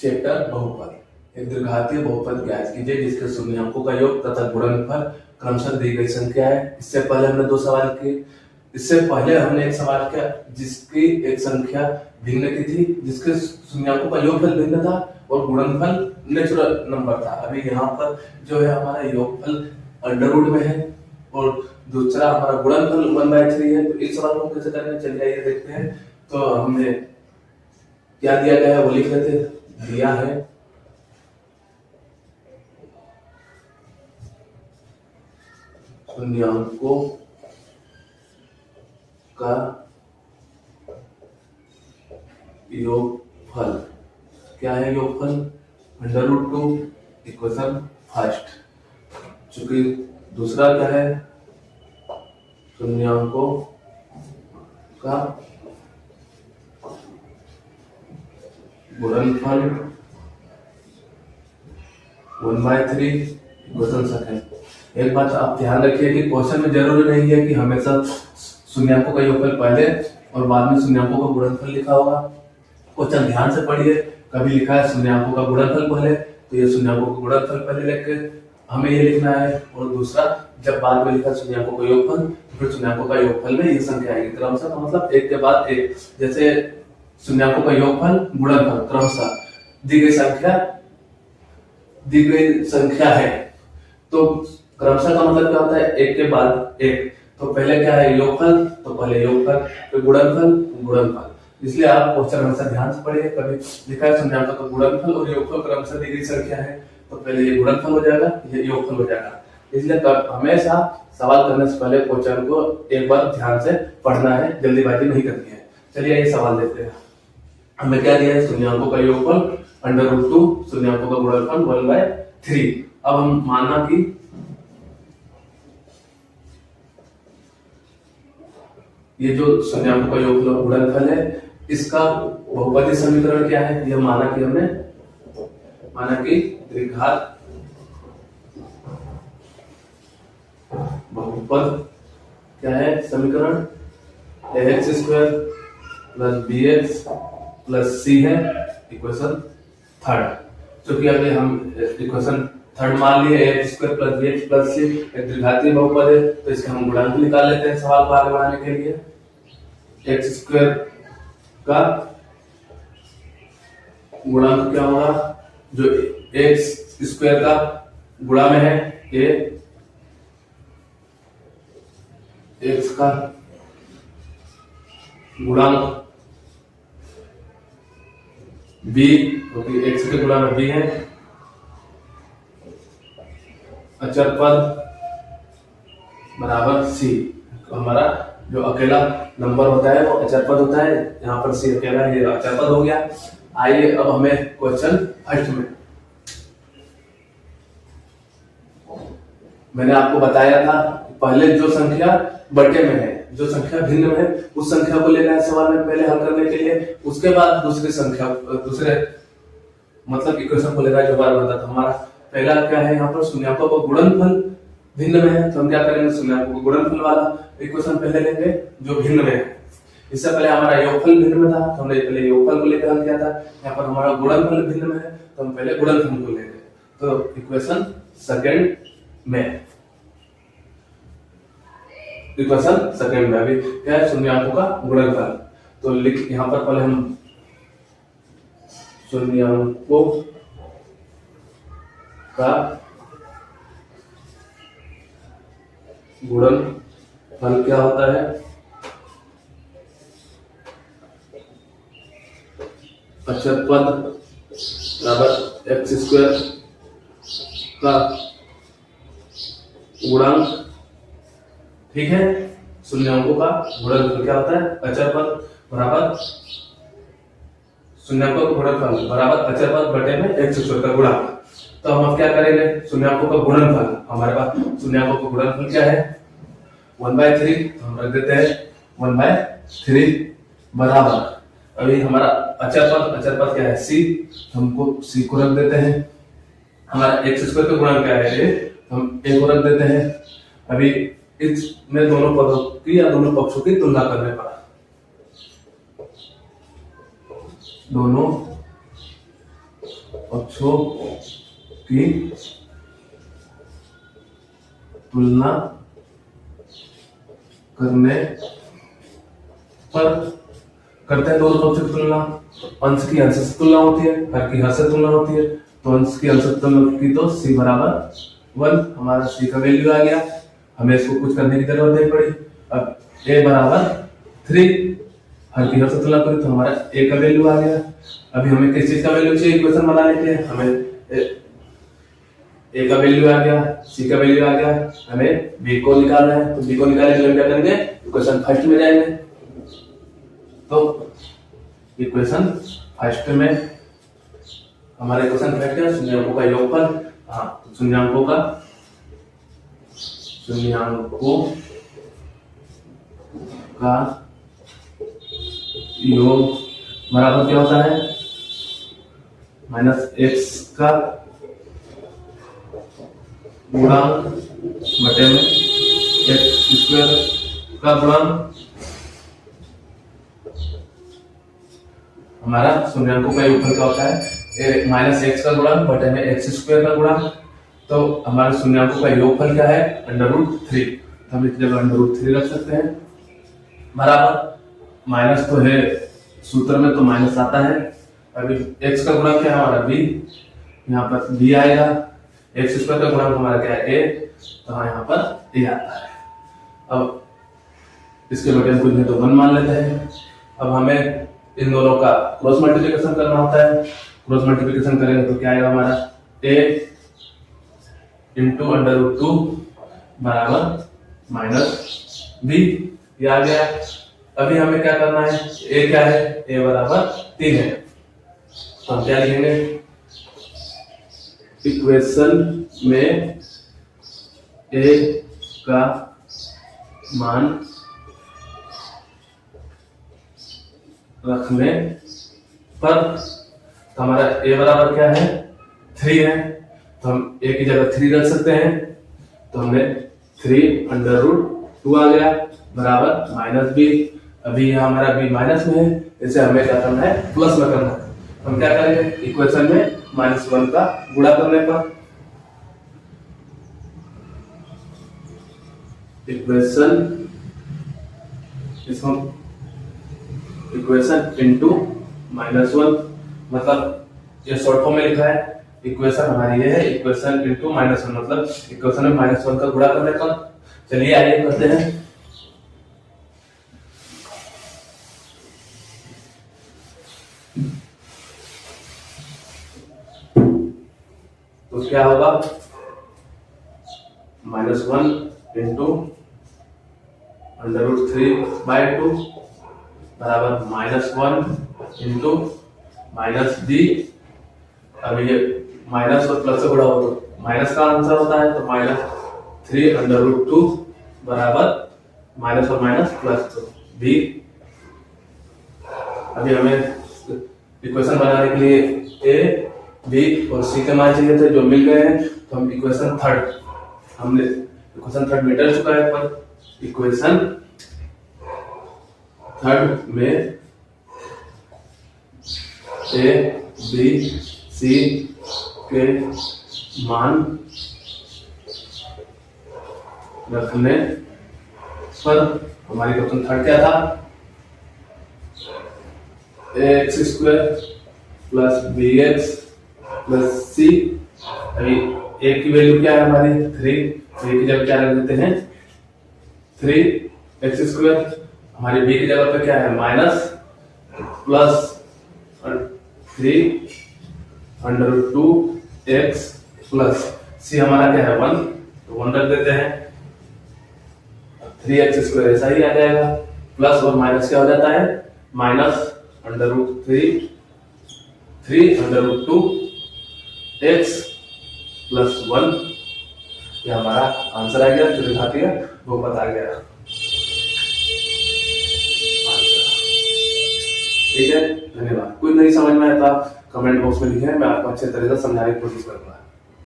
Chapter बहुपद। एक द्विघातीय बहुपद ज्ञात कीजिए जिसके शून्याङ्कों का योग तथा गुणनफल क्रमशः दी गई संख्या है। इससे पहले हमने दो सवाल किए। इससे पहले हमने एक सवाल किया जिसकी एक संख्या भिन्न की थी, जिसके शून्याङ्कों का योगफल भिन्न था और गुणनफल नेचुरल नंबर था। अभी यहाँ पर जो है हमारा योगफल अंडर रूट में है और दूसरा हमारा गुणनफल 1/3 है। तो इस सवाल को कैसे करेंगे, चलिए आइए देखते हैं। तो हमने क्या दिया गया है वो लिख लेते हैं। दिया है शून्याङ्कों का योगफल। क्या है योगफल? √2 इक्वेशन फर्स्ट। चूंकि दूसरा क्या है, शून्याङ्कों का गुणनफल 1/3 इक्वेशन सेकंड। एक बात आप ध्यान रखिए कि क्वेश्चन में जरूरी नहीं है कि हमेशा शून्याङ्कों का योगफल पहले और बाद में शून्याङ्कों का गुणनफल लिखा होगा। क्वेश्चन ध्यान से पढ़िए। कभी लिखा है शून्याङ्कों का गुणनफल पहले, तो ये शून्याङ्कों का गुणनफल पहले लिख के हमें ये लिखना है। और दूसरा जब बाद में लिखा शून्याङ्कों का योगफल, तो फिर शून्याङ्कों का योगफल में ये संख्या आएगी क्रमशः। तो मतलब एक के बाद एक, जैसे शून्याङ्कों का योगफल गुणनफल क्रमशः दी गई संख्या है। तो क्रमशः का मतलब क्या होता है, एक के बाद एक। तो पहले क्या है योगफल, तो पहले योगफल, फिर गुणनफल। इसलिए आप क्वेश्चन हमेशा ध्यान से पढ़िए। कभी लिखा है शून्याङ्कों का गुणनफल और योगफल क्रमशः दी गई संख्या है, तो पहले ये गुणनफल हो जाएगा, ये योगफल हो जाएगा। इसलिए हमेशा सवाल करने से पहले क्वेश्चन को एक बार ध्यान से पढ़ना है, जल्दीबाजी नहीं करनी है। चलिए ये सवाल देखते हैं। हमें क्या दिया है, शून्याङ्कों का योगफल √2, शून्याङ्कों का गुणनफल 1/3। अब हम मानना कि ये जो शून्याङ्कों का योगफल और गुणनफल है, इसका बहुपदी समीकरण क्या है, यह माना कि द्विघात बहुपद क्या है समीकरण, ax² + bx + c है इक्वेशन थर्ड। क्योंकि अभी हम इक्वेशन थर्ड मान लिए ax² + bx + c एक द्विघातीय बहुपद है, तो इसके हम गुणांक निकाल लेते हैं सवाल को आगे बढ़ाने के लिए। x² का गुणांक क्या होगा, जो x² का गुणा में है a, x का गुणांक b, क्योंकि x के गुणा में b है, अचर पद बराबर c। तो हमारा जो अकेला नंबर होता है वो अचर पद होता है, यहाँ पर c अकेला है, ये अचर पद हो गया। आइए अब हमें क्वेश्चन फर्स्ट में, मैंने आपको बताया था पहले जो संख्या बटे में है, जो संख्या भिन्न में है, उस संख्या को लेना है सवाल में पहले हल करने के लिए। उसके बाद दूसरे मतलब इक्वेशन को लेना है जो बार बनता था। हमारा पहला क्या है, यहाँ पर शून्याङ्कों का गुणनफल भिन्न में है, तो हम क्या करेंगे, शून्याङ्कों का गुणनफल वाला इक्वेशन पहले लेंगे जो भिन्न में है। इससे पहले हमारा योगफल भिन्न में था, तो हमने पहले योगफल को लेकर हल किया था। यहाँ पर हमारा गुणनफल भिन्न में है, तो हम पहले गुणनफल को लेंगे। तो इक्वेशन सेकंड में अभी क्या है, शून्याङ्कों का गुणनफल। तो लिख यहाँ पर पहले हम शून्याङ्कों का गुणनफल क्या होता है, अचर पद बराबर x² का गुणांक। ठीक है, शून्याङ्कों का गुणनफल क्या होता है, अचर पद बराबर शून्याङ्कों का गुणनफल बराबर अचर पद बटे में x² का गुणांक। तो हम अब क्या करेंगे, शून्याङ्कों का गुणनफल, हमारे पास शून्याङ्कों का गुणनफल क्या है 1/3, तो हम रख देते हैं 1/3 बराबर, अभी हमारा अचर पद क्या है c, हमको c को रख देते हैं। हमारा x² का गुणांक क्या है a, हम a को रख देते हैं। अभी इसमें दोनों पदों की या दोनों पक्षों की तुलना करने पर दोनों अक्षों की तुलना करने पर करते हैं दोनों पक्षों की तुलना। अंश की अंश से तुलना होती है, हर की हर से तुलना होती है। तो अंश की अंश से तुलना की तो c बराबर 1, हमारा c का वैल्यू आ गया। हमें इसको कुछ करने की जरूरत नहीं पड़ी। अब a बराबर 3, हर की हर से तुलना करें तो हमारा a का वैल्यू आ गया। अभी हमें किस चीज का वैल्यू चाहिए इक्वेशन बनाने के लिए? हमें a का वैल्यू आ गया, c का वैल्यू आ गया, हमें b को निकालना है। तो b को निकालने के लिए क्या करेंगे? इक्वेशन फर्स्ट में जाएंगे। तो इक्वेशन फर्स्ट में हमारे इक्वेशन फर्स्ट है शून्याङ्कों का योगफल। हाँ, शून्याङ्कों का योग बराबर क्या होता है? -x का गुणांक बटे में x² का गुणांक। हमारा शून्याङ्कों का योगफल क्या होता है? -x का गुणांक बटे में x² का गुणांक। तो हमारे शून्याङ्कों का योगफल क्या है? √3। तो हम इस जगह √3 रख सकते हैं। बराबर माइनस तो है सूत्र में, तो माइनस आता है। अभी x का गुणांक क्या है हमारा? b, यहाँ पर b आएगा। x² का गुणांक हमारा क्या है? a, तो हाँ यहाँ पर a आता है। अब इसके बटे कुछ नहीं तो 1 मान लेते हैं। अब हमें इन दोनों का क्रॉस मल्टीप्लिकेशन करना होता है। क्रॉस मल्टीप्लिकेशन करेंगे तो क्या आएगा हमारा? a इंटू √2 बराबर -b, ये आ गया। अभी हमें क्या करना है? a क्या है? a बराबर 3 है। तो हम क्या लिखेंगे? इक्वेशन में a का मान रखने पर, तो हमारा a बराबर क्या है? 3 है। तो हम a की जगह 3 रख सकते हैं। तो हमें 3√2 आ गया बराबर -b। अभी यहाँ हमारा b माइनस में है, इसे हमें क्या करना है? प्लस में करना है। हम क्या करेंगे? इक्वेशन में -1 का गुणा करने पर इक्वेशन इंटू -1, मतलब ये शॉर्ट फॉर्म में लिखा है। इक्वेशन हमारी ये है इक्वेशन इंटू -1, मतलब इक्वेशन में -1 का गुणा करने पर। चलिए आइए करते हैं। तो क्या होगा? -1 इंटू √3/2 बराबर -1 इंटू -b। अब ये माइनस और प्लस से गुणा हो तो माइनस का आंसर होता है। तो -3√2 बराबर माइनस और माइनस प्लस, तो b। अभी हमें इक्वेशन बनाने के लिए a, b और c के मान चाहिए थे, जो मिल गए हैं। तो हम इक्वेशन थर्ड मिटा चुका है। पर इक्वेशन थर्ड में a, b, c के मान रखने पर हमारी क्वेश्चन थर्ड क्या था? ax² plus bx plus c। अभी a की वैल्यू क्या है हमारी? 3। a की जगह क्या रख देते हैं? 3x²। हमारी b की जगह पे क्या है? Minus plus 3√2x plus c हमारा क्या है? 1, तो 1 रख देते हैं। 3x² ऐसा ही आ जाएगा। प्लस और माइनस क्या हो जाता है? -3√2x plus 1। ये हमारा आंसर आ गया। जो लिखा दिया वो बता गया। ठीक है, धन्यवाद। कोई नहीं समझ में आया तो आप कमेंट बॉक्स में लिखें, मैं आपको अच्छे तरह से समझाने की कोशिश करूंगा।